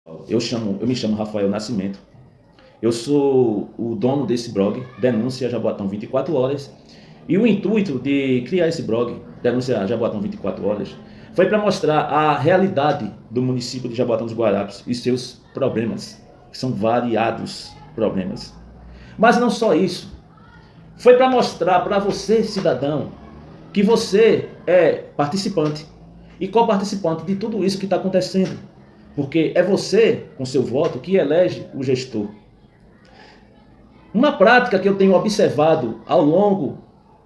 Eu me chamo Rafael Nascimento. Eu sou o dono desse blog, Denúncia Jaboatão 24 Horas. E o intuito de criar esse blog, Denúncia Jaboatão 24 Horas, foi para mostrar a realidade do município de Jaboatão dos Guararapes e seus problemas, que são variados problemas. Mas não só isso. Foi para mostrar para você, cidadão, que você é participante e co-participante de tudo isso que está acontecendo. Porque é você, com seu voto, que elege o gestor. Uma prática que eu tenho observado ao longo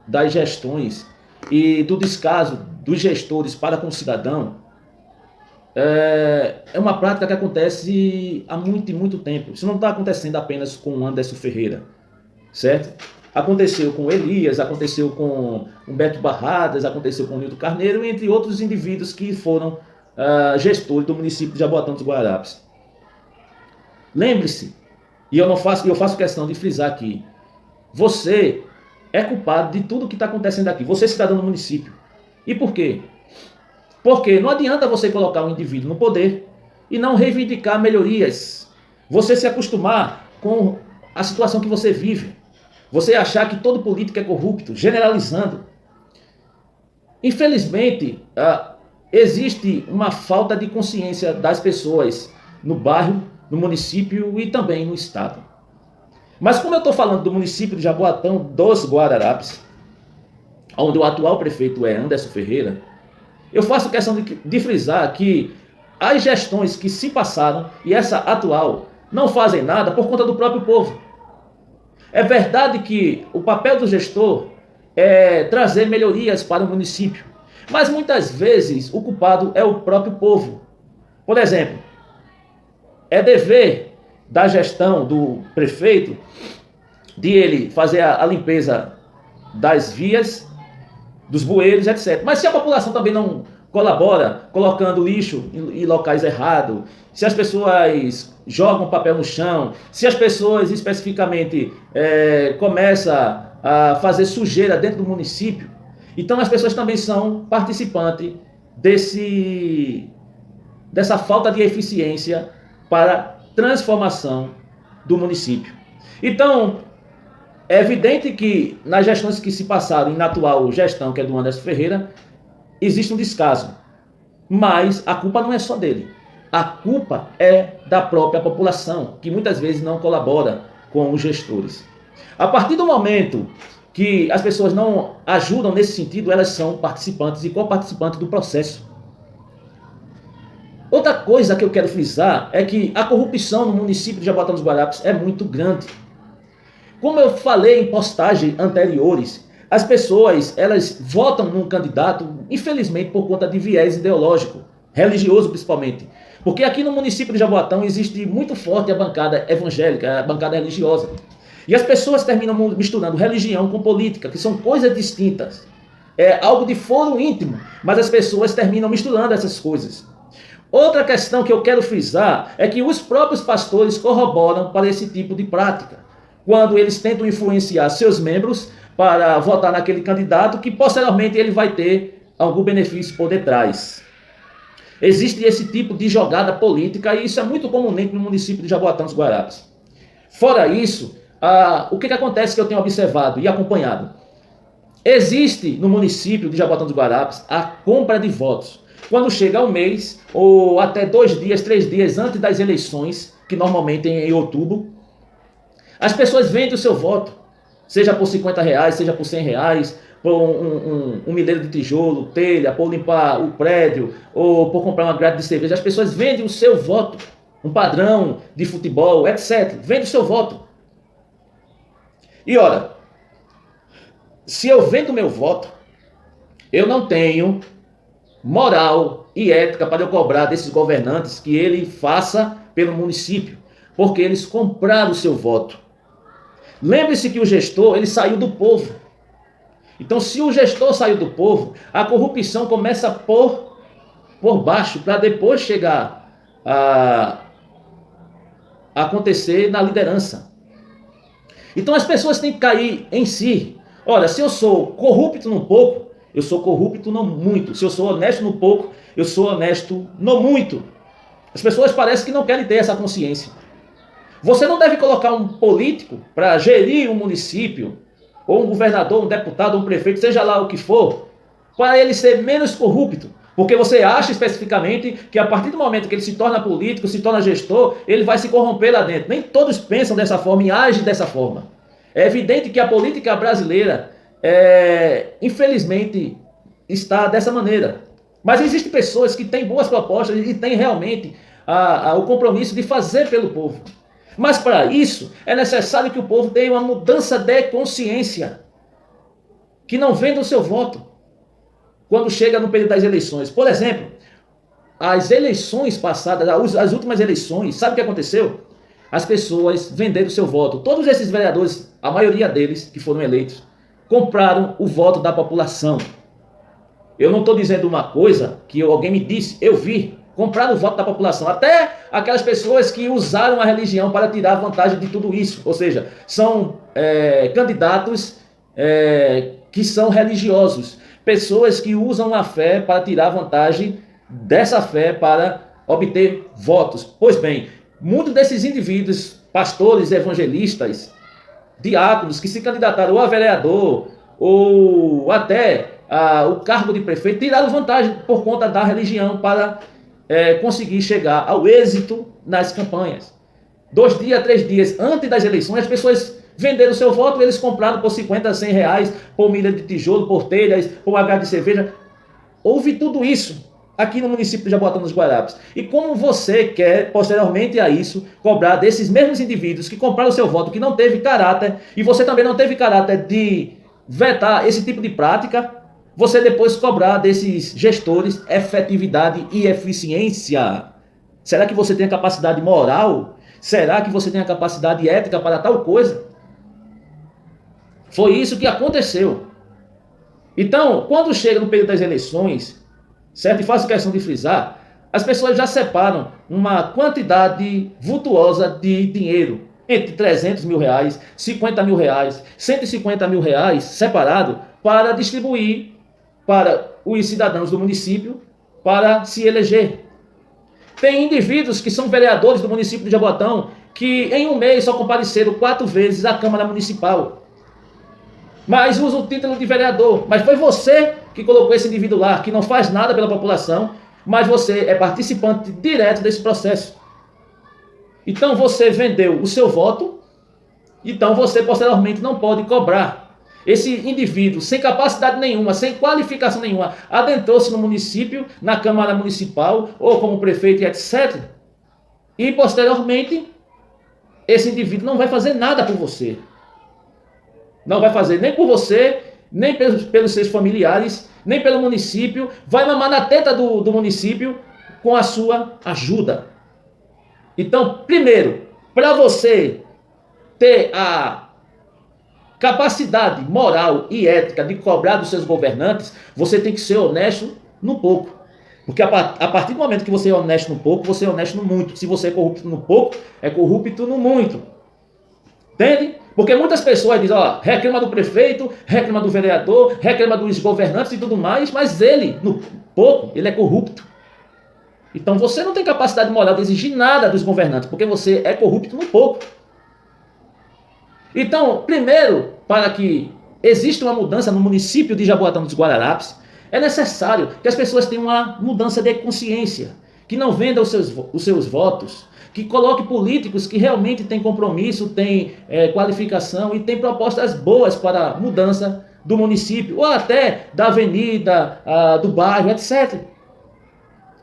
das gestões e do descaso dos gestores para com o cidadão é uma prática que acontece há muito e muito tempo. Isso não está acontecendo apenas com o Anderson Ferreira, certo? Aconteceu com Elias, aconteceu com Humberto Barradas, aconteceu com Nilton Carneiro, entre outros indivíduos que foram gestores do município de Jaboatão dos Guararapes. Lembre-se, e eu faço questão de frisar aqui, você é culpado de tudo que está acontecendo aqui. Você é cidadão do município. E por quê? Porque não adianta você colocar um indivíduo no poder e não reivindicar melhorias. Você se acostumar com a situação que você vive. Você achar que todo político é corrupto, generalizando. Infelizmente, existe uma falta de consciência das pessoas no bairro, no município e também no estado. Mas como eu estou falando do município de Jaboatão dos Guararapes, onde o atual prefeito é Anderson Ferreira, eu faço questão de frisar que as gestões que se passaram e essa atual não fazem nada por conta do próprio povo. É verdade que o papel do gestor é trazer melhorias para o município, mas muitas vezes o culpado é o próprio povo. Por exemplo, é dever da gestão do prefeito de ele fazer a limpeza das vias, dos bueiros, etc. Mas se a população também não colabora, colocando lixo em locais errados, se as pessoas jogam papel no chão, se as pessoas especificamente começam a fazer sujeira dentro do município, então as pessoas também são participantes dessa falta de eficiência para transformação do município. Então, é evidente que nas gestões que se passaram e na atual gestão, que é do Anderson Ferreira, existe um descaso. Mas a culpa não é só dele. A culpa é da própria população, que muitas vezes não colabora com os gestores. A partir do momento que as pessoas não ajudam nesse sentido, elas são participantes e co-participantes do processo. Outra coisa que eu quero frisar é que a corrupção no município de Jaboatão dos Guararapes é muito grande. Como eu falei em postagens anteriores, as pessoas elas votam num candidato, infelizmente, por conta de viés ideológico, religioso principalmente. Porque aqui no município de Jaboatão existe muito forte a bancada evangélica, a bancada religiosa. E as pessoas terminam misturando religião com política, que são coisas distintas. É algo de foro íntimo, mas as pessoas terminam misturando essas coisas. Outra questão que eu quero frisar é que os próprios pastores corroboram para esse tipo de prática, quando eles tentam influenciar seus membros para votar naquele candidato que posteriormente ele vai ter algum benefício por detrás. Existe esse tipo de jogada política e isso é muito comumente no município de Jaboatão dos Guararapes. Fora isso, o que acontece que eu tenho observado e acompanhado? Existe no município de Jaboatão dos Guararapes a compra de votos. Quando chega um mês, ou até 2 dias, 3 dias antes das eleições, que normalmente é em outubro, as pessoas vendem o seu voto, seja por R$50, seja por R$100, por um milheiro de tijolo, telha, por limpar o prédio, ou por comprar uma grade de cerveja. As pessoas vendem o seu voto, um padrão de futebol, etc. Vende o seu voto. E ora, se eu vendo o meu voto, eu não tenho moral e ética para eu cobrar desses governantes que ele faça pelo município, porque eles compraram o seu voto. Lembre-se que o gestor, ele saiu do povo. Então, se o gestor saiu do povo, a corrupção começa por baixo, para depois chegar a acontecer na liderança. Então, as pessoas têm que cair em si. Olha, se eu sou corrupto no pouco, eu sou corrupto no muito. Se eu sou honesto no pouco, eu sou honesto no muito. As pessoas parecem que não querem ter essa consciência. Você não deve colocar um político para gerir um município, ou um governador, um deputado, um prefeito, seja lá o que for, para ele ser menos corrupto. Porque você acha especificamente que a partir do momento que ele se torna político, se torna gestor, ele vai se corromper lá dentro. Nem todos pensam dessa forma e agem dessa forma. É evidente que a política brasileira, infelizmente, está dessa maneira. Mas existem pessoas que têm boas propostas e têm realmente o compromisso de fazer pelo povo. Mas para isso é necessário que o povo tenha uma mudança de consciência, que não venda o seu voto quando chega no período das eleições. Por exemplo, as eleições passadas, as últimas eleições, sabe o que aconteceu? As pessoas venderam o seu voto. Todos esses vereadores, a maioria deles que foram eleitos, compraram o voto da população. Eu não estou dizendo uma coisa que alguém me disse, eu vi. Compraram o voto da população. Até aquelas pessoas que usaram a religião para tirar vantagem de tudo isso. Ou seja, são candidatos que são religiosos. Pessoas que usam a fé para tirar vantagem dessa fé para obter votos. Pois bem, muitos desses indivíduos, pastores, evangelistas, diáconos, que se candidataram ou a vereador ou até o cargo de prefeito, tiraram vantagem por conta da religião para conseguir chegar ao êxito nas campanhas. 2 dias, 3 dias antes das eleições, as pessoas venderam seu voto, eles compraram por 50, 100 reais, por milha de tijolo, por telhas, por H de cerveja. Houve tudo isso aqui no município de Jaboatão dos Guararapes. E como você quer, posteriormente a isso, cobrar desses mesmos indivíduos que compraram seu voto, que não teve caráter, e você também não teve caráter de vetar esse tipo de prática, você depois cobrar desses gestores efetividade e eficiência? Será que você tem a capacidade moral? Será que você tem a capacidade ética para tal coisa? Foi isso que aconteceu. Então, quando chega no período das eleições, certo? E faço questão de frisar, as pessoas já separam uma quantidade vultuosa de dinheiro, entre 300 mil reais, 50 mil reais, 150 mil reais, separado, para distribuir para os cidadãos do município para se eleger. Tem indivíduos que são vereadores do município de Jaboatão que em um mês só compareceram 4 vezes à Câmara Municipal, mas usa o título de vereador. Mas foi você que colocou esse indivíduo lá, que não faz nada pela população, mas você é participante direto desse processo. Então você vendeu o seu voto, então você posteriormente não pode cobrar. Esse indivíduo, sem capacidade nenhuma, sem qualificação nenhuma, adentrou-se no município, na Câmara Municipal, ou como prefeito, etc. E posteriormente, esse indivíduo não vai fazer nada por você. Não vai fazer nem por você, nem pelos seus familiares, nem pelo município. Vai mamar na teta do município com a sua ajuda. Então, primeiro, para você ter a capacidade moral e ética de cobrar dos seus governantes, você tem que ser honesto no pouco. Porque a partir do momento que você é honesto no pouco, você é honesto no muito. Se você é corrupto no pouco, é corrupto no muito. Entende? Porque muitas pessoas dizem, reclama do prefeito, reclama do vereador, reclama dos governantes e tudo mais, mas ele, no pouco, ele é corrupto. Então você não tem capacidade moral de exigir nada dos governantes, porque você é corrupto no pouco. Então, primeiro, para que exista uma mudança no município de Jaboatão dos Guararapes, é necessário que as pessoas tenham uma mudança de consciência, que não vendam os seus votos, que coloque políticos que realmente têm compromisso, têm qualificação e têm propostas boas para a mudança do município, ou até da avenida, do bairro, etc.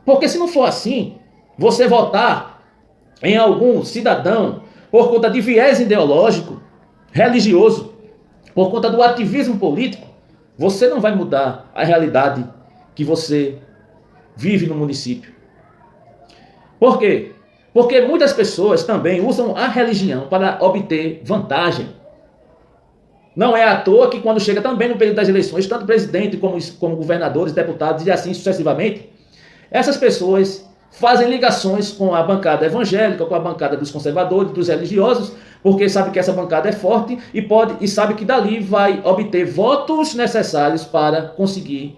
Porque se não for assim, você votar em algum cidadão por conta de viés ideológico, religioso, por conta do ativismo político, você não vai mudar a realidade que você vive no município. Por quê? Porque muitas pessoas também usam a religião para obter vantagem. Não é à toa que quando chega também no período das eleições, tanto presidente como governadores, deputados e assim sucessivamente, essas pessoas fazem ligações com a bancada evangélica, com a bancada dos conservadores, dos religiosos, porque sabe que essa bancada é forte e sabe que dali vai obter votos necessários para conseguir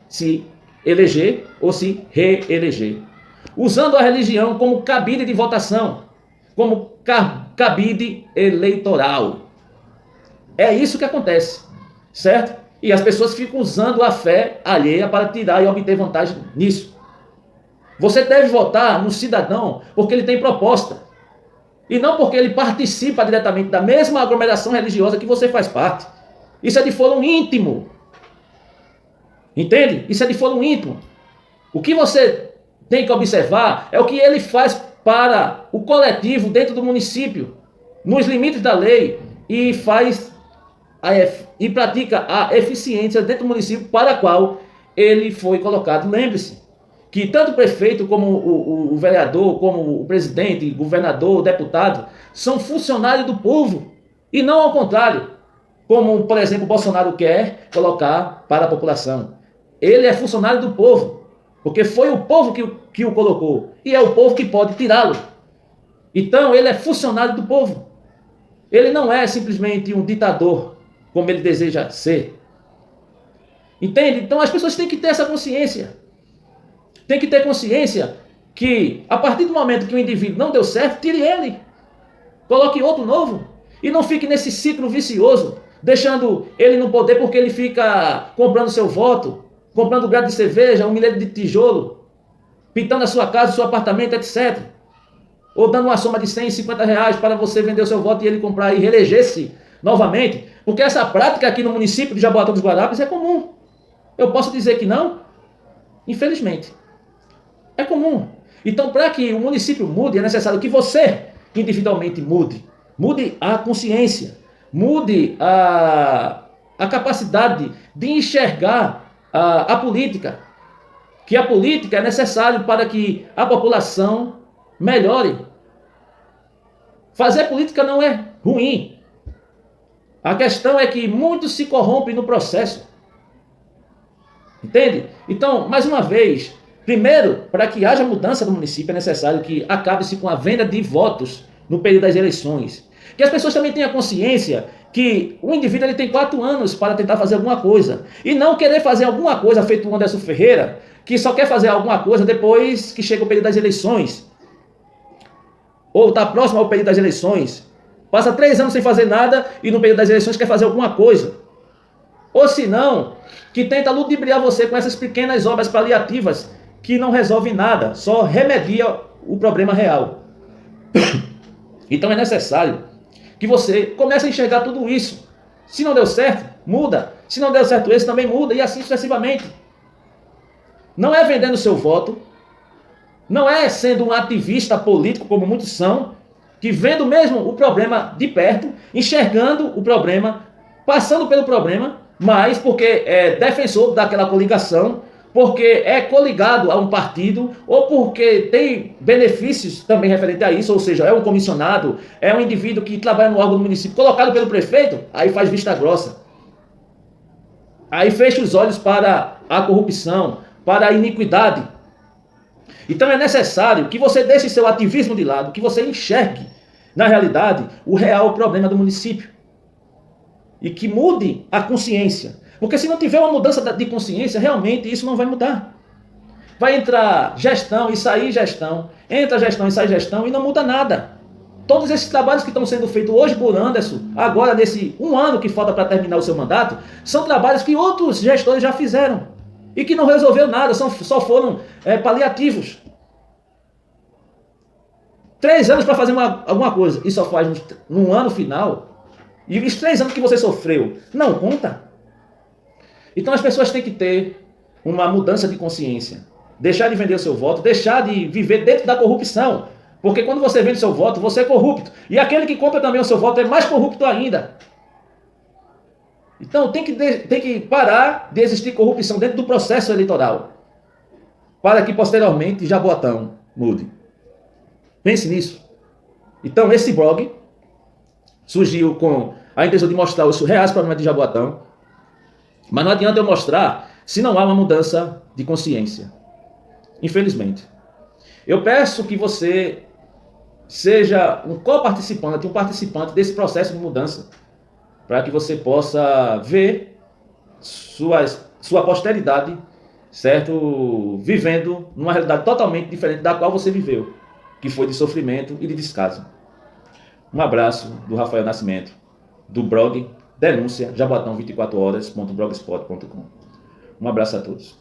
se eleger ou se reeleger. usando a religião como cabide de votação, como cabide eleitoral. É isso que acontece, certo? E as pessoas ficam usando a fé alheia para tirar e obter vantagem nisso. Você deve votar no cidadão porque ele tem proposta. E não porque ele participa diretamente da mesma aglomeração religiosa que você faz parte. Isso é de foro íntimo. Entende? Isso é de foro íntimo. O que você tem que observar é o que ele faz para o coletivo dentro do município, nos limites da lei, e pratica a eficiência dentro do município para a qual ele foi colocado. Lembre-se que tanto o prefeito como o vereador, como o presidente, governador, deputado, são funcionários do povo, e não ao contrário, como, por exemplo, o Bolsonaro quer colocar para a população. Ele é funcionário do povo, porque foi o povo que o colocou, e é o povo que pode tirá-lo. Então, ele é funcionário do povo. Ele não é simplesmente um ditador, como ele deseja ser. Entende? Então, as pessoas têm que ter essa consciência. Tem que ter consciência que, a partir do momento que o indivíduo não deu certo, tire ele. Coloque outro novo. E não fique nesse ciclo vicioso, deixando ele no poder porque ele fica comprando seu voto, comprando grade de cerveja, um milheiro de tijolo, pintando a sua casa, o seu apartamento, etc. Ou dando uma soma de 100, 50 reais para você vender o seu voto e ele comprar e reeleger-se novamente. Porque essa prática aqui no município de Jaboatão dos Guararapes é comum. Eu posso dizer que não? Infelizmente. É comum. Então, para que o município mude, é necessário que você, individualmente, mude. Mude a consciência. Mude a capacidade de enxergar a política. Que a política é necessária para que a população melhore. Fazer política não é ruim. A questão é que muitos se corrompem no processo. Entende? Então, mais uma vez, primeiro, para que haja mudança do município, é necessário que acabe-se com a venda de votos no período das eleições. Que as pessoas também tenham consciência que o indivíduo ele tem 4 anos para tentar fazer alguma coisa. E não querer fazer alguma coisa feito o Anderson Ferreira, que só quer fazer alguma coisa depois que chega o período das eleições. Ou está próximo ao período das eleições. Passa 3 anos sem fazer nada e no período das eleições quer fazer alguma coisa. Ou se não, que tenta ludibriar você com essas pequenas obras paliativas que não resolvem nada, só remedia o problema real. Então é necessário que você comece a enxergar tudo isso. Se não deu certo, muda. Se não deu certo esse, também muda, e assim sucessivamente. Não é vendendo seu voto, não é sendo um ativista político, como muitos são, que vendo mesmo o problema de perto, enxergando o problema, passando pelo problema, mas porque é defensor daquela coligação, porque é coligado a um partido, ou porque tem benefícios também referente a isso, ou seja, é um comissionado, é um indivíduo que trabalha no órgão do município, colocado pelo prefeito, aí faz vista grossa. Aí fecha os olhos para a corrupção, para a iniquidade. Então é necessário que você deixe seu ativismo de lado, que você enxergue, na realidade, o real problema do município. E que mude a consciência. Porque se não tiver uma mudança de consciência, realmente isso não vai mudar. Vai entrar gestão e sair gestão, entra gestão e sai gestão e não muda nada. Todos esses trabalhos que estão sendo feitos hoje por Anderson, agora nesse 1 ano que falta para terminar o seu mandato, são trabalhos que outros gestores já fizeram. E que não resolveu nada, só foram paliativos. 3 anos para fazer alguma coisa e só faz num ano final. E os 3 anos que você sofreu não conta. Então as pessoas têm que ter uma mudança de consciência. Deixar de vender o seu voto, deixar de viver dentro da corrupção. Porque quando você vende seu voto, você é corrupto. E aquele que compra também o seu voto é mais corrupto ainda. Então tem que parar de existir corrupção dentro do processo eleitoral. Para que posteriormente Jaboatão mude. Pense nisso. Então esse blog surgiu com a intenção de mostrar os reais problemas de Jaboatão. Mas não adianta eu mostrar se não há uma mudança de consciência. Infelizmente. Eu peço que você seja um co-participante, um participante desse processo de mudança, para que você possa ver sua posteridade certo? Vivendo numa realidade totalmente diferente da qual você viveu, que foi de sofrimento e de descaso. Um abraço do Rafael Nascimento, do blog denúncia jabotão24horas.blogspot.com. Um abraço a todos.